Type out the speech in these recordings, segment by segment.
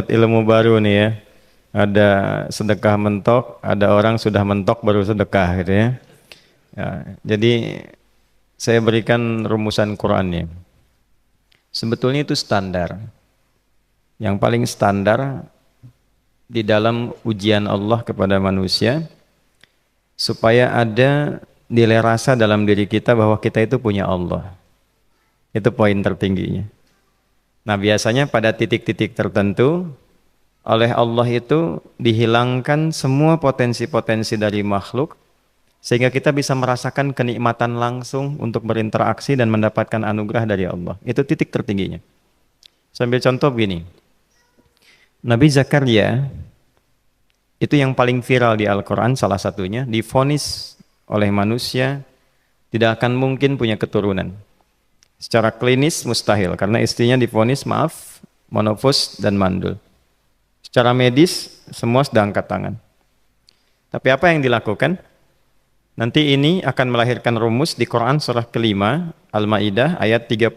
Ilmu baru nih ya. Ada sedekah mentok, ada orang sudah mentok baru sedekah gitu ya. Ya, jadi saya berikan rumusan Qur'annya. Sebetulnya itu standar. Yang paling standar di dalam ujian Allah kepada manusia supaya ada nilai rasa dalam diri kita bahwa kita itu punya Allah. Itu poin tertingginya. Nah, biasanya pada titik-titik tertentu oleh Allah itu dihilangkan semua potensi-potensi dari makhluk sehingga kita bisa merasakan kenikmatan langsung untuk berinteraksi dan mendapatkan anugerah dari Allah. Itu titik tertingginya. Sambil contoh begini. Nabi Zakaria itu yang paling viral di Al-Quran, salah satunya divonis oleh manusia tidak akan mungkin punya keturunan. Secara klinis mustahil karena istrinya divonis monofus dan mandul. Secara medis semua sudah angkat tangan. Tapi apa yang dilakukan? Nanti ini akan melahirkan rumus di Quran surah kelima Al-Maidah ayat 35.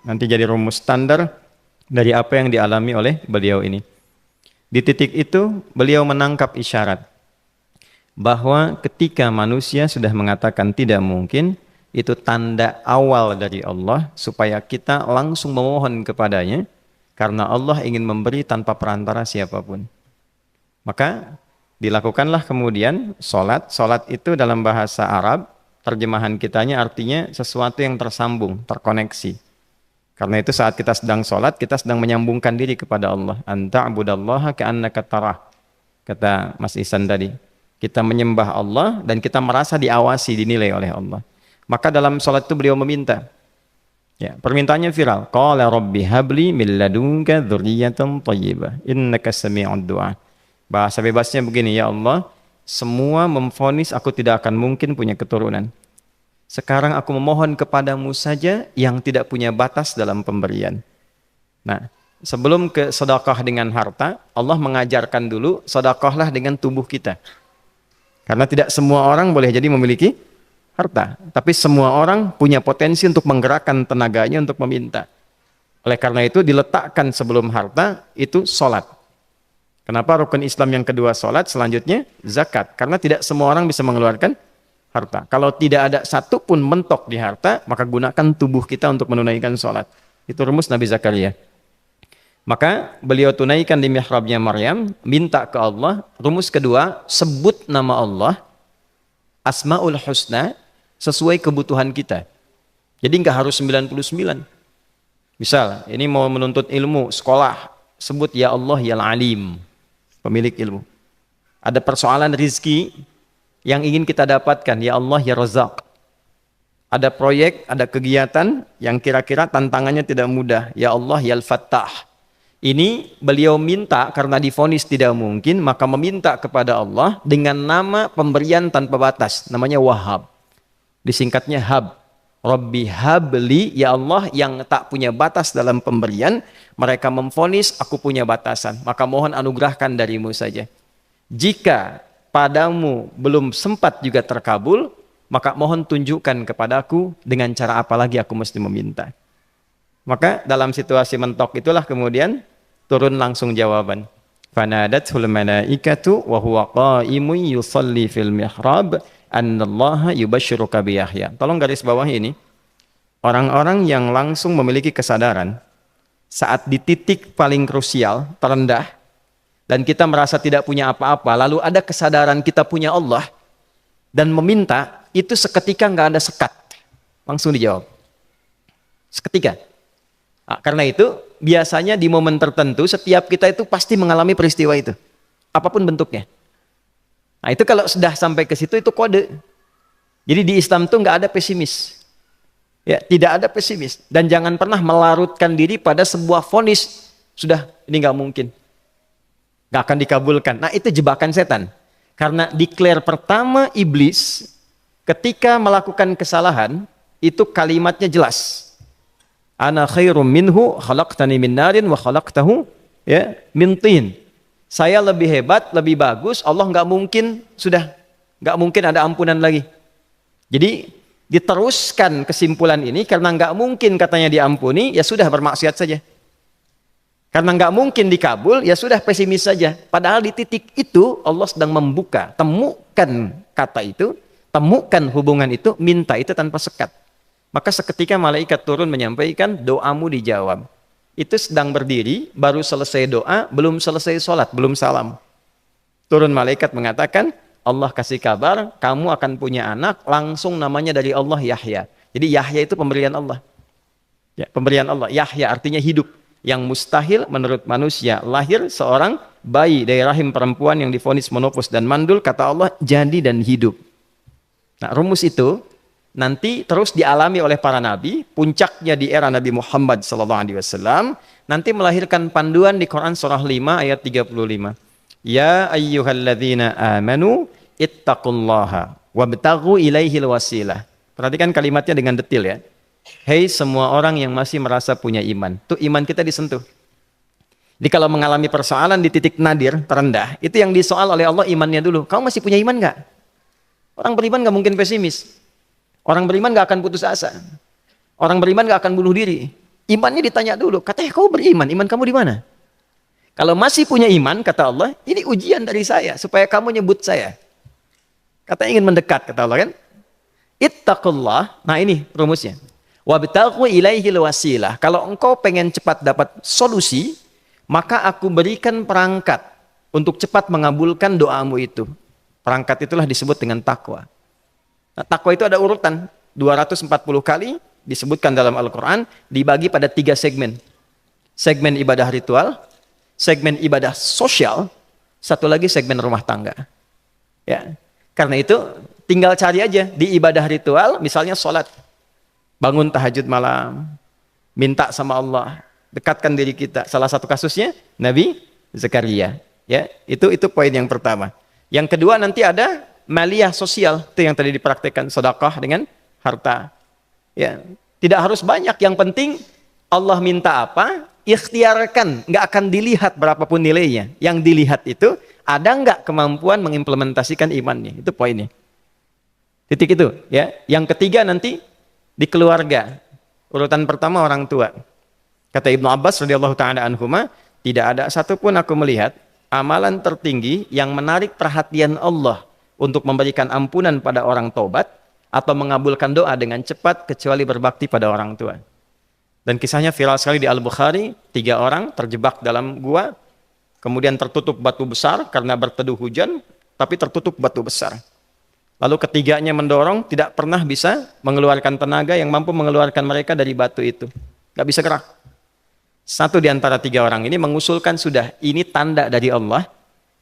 Nanti jadi rumus standar dari apa yang dialami oleh beliau ini. Di titik itu beliau menangkap isyarat bahwa ketika manusia sudah mengatakan tidak mungkin, itu tanda awal dari Allah supaya kita langsung memohon kepadanya karena Allah ingin memberi tanpa perantara siapapun. Maka dilakukanlah kemudian sholat. Sholat itu dalam bahasa Arab, terjemahan kitanya artinya sesuatu yang tersambung, terkoneksi. Karena itu saat kita sedang sholat, kita sedang menyambungkan diri kepada Allah. Anta'budallaha ka'annaka tarah. Kata Mas Ihsan tadi. Kita menyembah Allah dan kita merasa diawasi, dinilai oleh Allah. Maka dalam sholat itu beliau meminta. Ya, permintaannya viral. Qala rabbi habli min ladunka dzurriyyatan thayyibah innaka sami'ud du'a. Bahasa bebasnya begini, ya Allah, semua memvonis aku tidak akan mungkin punya keturunan. Sekarang aku memohon kepadamu saja yang tidak punya batas dalam pemberian. Nah, sebelum ke sedekah dengan harta, Allah mengajarkan dulu sedekahlah dengan tubuh kita. Karena tidak semua orang boleh jadi memiliki harta, tapi semua orang punya potensi untuk menggerakkan tenaganya untuk meminta. Oleh karena itu diletakkan sebelum harta itu sholat. Kenapa rukun Islam yang kedua sholat, selanjutnya zakat? Karena tidak semua orang bisa mengeluarkan harta. Kalau tidak ada satu pun mentok di harta, maka gunakan tubuh kita untuk menunaikan sholat. Itu rumus Nabi Zakaria. Maka beliau tunaikan di mihrabnya Maryam, minta ke Allah. Rumus kedua, sebut nama Allah, Asmaul Husna, sesuai kebutuhan kita. Jadi nggak harus 99. Misal, ini mau menuntut ilmu, sekolah, sebut ya Allah ya Alim, pemilik ilmu. Ada persoalan rizki yang ingin kita dapatkan, ya Allah ya Razak. Ada proyek, ada kegiatan yang kira-kira tantangannya tidak mudah, ya Allah ya Al-Fattah. Ini beliau minta karena divonis tidak mungkin, maka meminta kepada Allah dengan nama pemberian tanpa batas, namanya Wahhab. Disingkatnya Hab. Rabbi habli, ya Allah yang tak punya batas dalam pemberian, mereka memvonis aku punya batasan, maka mohon anugerahkan darimu saja. Jika padamu belum sempat juga terkabul, maka mohon tunjukkan kepadaku dengan cara apa lagi aku mesti meminta. Maka dalam situasi mentok itulah kemudian turun langsung jawaban. Fanadathul malaikatu wa huwa qa'imun yusalli fil mihrab annallaha yubashshiruka bi Yahya. Tolong garis bawah ini. Orang-orang yang langsung memiliki kesadaran saat di titik paling krusial, terendah, dan kita merasa tidak punya apa-apa, lalu ada kesadaran kita punya Allah dan meminta, itu seketika nggak ada sekat. Langsung dijawab. Seketika. Nah, karena itu biasanya di momen tertentu setiap kita itu pasti mengalami peristiwa itu, apapun bentuknya. Nah itu kalau sudah sampai ke situ itu kode. Jadi di Islam itu nggak ada pesimis, ya tidak ada pesimis, dan jangan pernah melarutkan diri pada sebuah vonis sudah ini nggak mungkin, nggak akan dikabulkan. Nah itu jebakan setan. Karena declare pertama iblis ketika melakukan kesalahan itu kalimatnya jelas. Ana khairum minhu khalaqtani min narin wa khalaqtahu ya min tin. Saya lebih hebat, lebih bagus, Allah nggak mungkin, sudah nggak mungkin ada ampunan lagi. Jadi diteruskan kesimpulan ini karena nggak mungkin katanya diampuni, ya sudah bermaksiat saja. Karena nggak mungkin dikabul, ya sudah pesimis saja. Padahal di titik itu Allah sedang membuka. Temukan kata itu, temukan hubungan itu, minta itu tanpa sekat. Maka seketika malaikat turun menyampaikan, doamu dijawab. Itu sedang berdiri, baru selesai doa, belum selesai sholat, belum salam. Turun malaikat mengatakan, Allah kasih kabar, kamu akan punya anak, langsung namanya dari Allah Yahya. Jadi Yahya itu pemberian Allah. Ya, pemberian Allah. Yahya artinya hidup. Yang mustahil menurut manusia. Lahir seorang bayi dari rahim perempuan yang divonis menopause dan mandul, kata Allah, jadi dan hidup. Nah, rumus itu nanti terus dialami oleh para nabi, puncaknya di era Nabi Muhammad SAW, nanti melahirkan panduan di Quran surah 5 ayat 35. Ya ayyuhalladzina amanu ittaqullaha wabtaghu ilaihil wasilah. Perhatikan kalimatnya dengan detail ya. Hei semua orang yang masih merasa punya iman. Tuh iman kita disentuh. Jadi kalau mengalami persoalan di titik nadir, terendah, itu yang disoal oleh Allah imannya dulu. Kamu masih punya iman nggak? Orang beriman nggak mungkin pesimis. Orang beriman gak akan putus asa. Orang beriman gak akan bunuh diri. Imannya ditanya dulu. Katanya kau beriman, iman kamu di mana? Kalau masih punya iman, kata Allah, ini ujian dari saya supaya kamu nyebut saya. Katanya ingin mendekat, kata Allah kan? Ittaqullah. Nah ini rumusnya. Wabtaghu ilaihil wasilah. Kalau engkau pengen cepat dapat solusi, maka aku berikan perangkat untuk cepat mengabulkan doamu itu. Perangkat itulah disebut dengan takwa. Nah, takwa itu ada urutan 240 kali disebutkan dalam Al-Quran, dibagi pada 3 segmen. Segmen ibadah ritual, segmen ibadah sosial, satu lagi segmen rumah tangga. Ya, karena itu tinggal cari aja di ibadah ritual, misalnya sholat, bangun tahajud malam, minta sama Allah, dekatkan diri kita. Salah satu kasusnya Nabi Zakaria. Ya, itu poin yang pertama. Yang kedua nanti ada maliyah sosial, itu yang tadi dipraktekkan, sedekah dengan harta. Ya, tidak harus banyak, yang penting Allah minta apa, ikhtiarkan, nggak akan dilihat berapapun nilainya. Yang dilihat itu ada nggak kemampuan mengimplementasikan imannya, itu poinnya. Titik itu, ya. Yang ketiga nanti di keluarga. Urutan pertama orang tua. Kata Ibnu Abbas radhiyallahu taala anhuma, tidak ada satupun aku melihat amalan tertinggi yang menarik perhatian Allah untuk memberikan ampunan pada orang tobat atau mengabulkan doa dengan cepat kecuali berbakti pada orang tua. Dan kisahnya viral sekali di Al-Bukhari, 3 orang terjebak dalam gua, kemudian tertutup batu besar karena berteduh hujan, tapi tertutup batu besar. Lalu ketiganya mendorong, tidak pernah bisa mengeluarkan tenaga yang mampu mengeluarkan mereka dari batu itu. Gak bisa gerak. Satu di antara 3 orang ini mengusulkan, sudah, ini tanda dari Allah.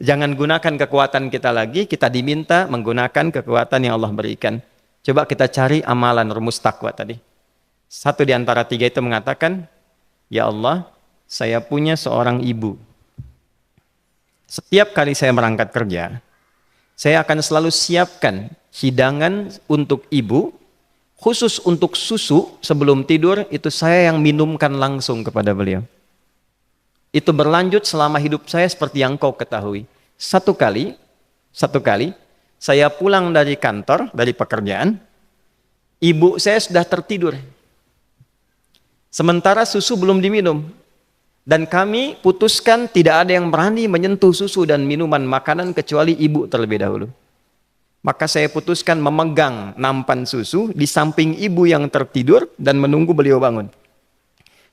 Jangan gunakan kekuatan kita lagi, kita diminta menggunakan kekuatan yang Allah berikan. Coba kita cari amalan rumus takwa tadi. Satu di antara 3 itu mengatakan, ya Allah, saya punya seorang ibu. Setiap kali saya berangkat kerja, saya akan selalu siapkan hidangan untuk ibu, khusus untuk susu sebelum tidur, itu saya yang minumkan langsung kepada beliau. Itu berlanjut selama hidup saya seperti yang kau ketahui. Satu kali, saya pulang dari kantor, dari pekerjaan, ibu saya sudah tertidur. Sementara susu belum diminum. Dan kami putuskan tidak ada yang berani menyentuh susu dan minuman makanan kecuali ibu terlebih dahulu. Maka saya putuskan memegang nampan susu di samping ibu yang tertidur dan menunggu beliau bangun.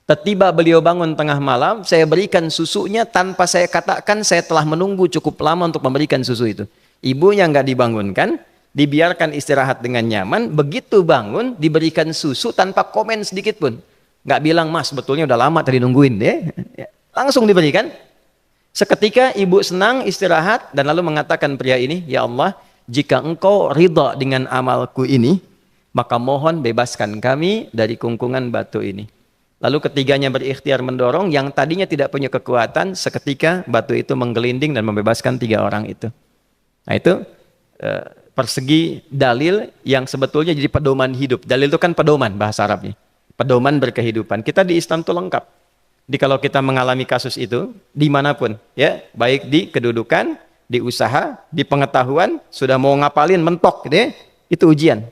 Tiba beliau bangun tengah malam, saya berikan susunya tanpa saya katakan saya telah menunggu cukup lama untuk memberikan susu itu. Ibunya nggak dibangunkan, dibiarkan istirahat dengan nyaman, begitu bangun diberikan susu tanpa komen sedikit pun. Nggak bilang, mas sebetulnya udah lama tadi nungguin deh. Langsung diberikan. Seketika ibu senang istirahat dan lalu mengatakan pria ini, ya Allah, jika engkau ridha dengan amalku ini, maka mohon bebaskan kami dari kungkungan batu ini. Lalu ketiganya berikhtiar mendorong, yang tadinya tidak punya kekuatan, seketika batu itu menggelinding dan membebaskan 3 orang itu. Nah itu persegi dalil yang sebetulnya jadi pedoman hidup. Dalil itu kan pedoman bahasa Arabnya. Pedoman berkehidupan. Kita di Islam itu lengkap. Jadi kalau kita mengalami kasus itu, dimanapun, ya, baik di kedudukan, di usaha, di pengetahuan, sudah mau ngapalin, mentok, gitu ya, itu ujian.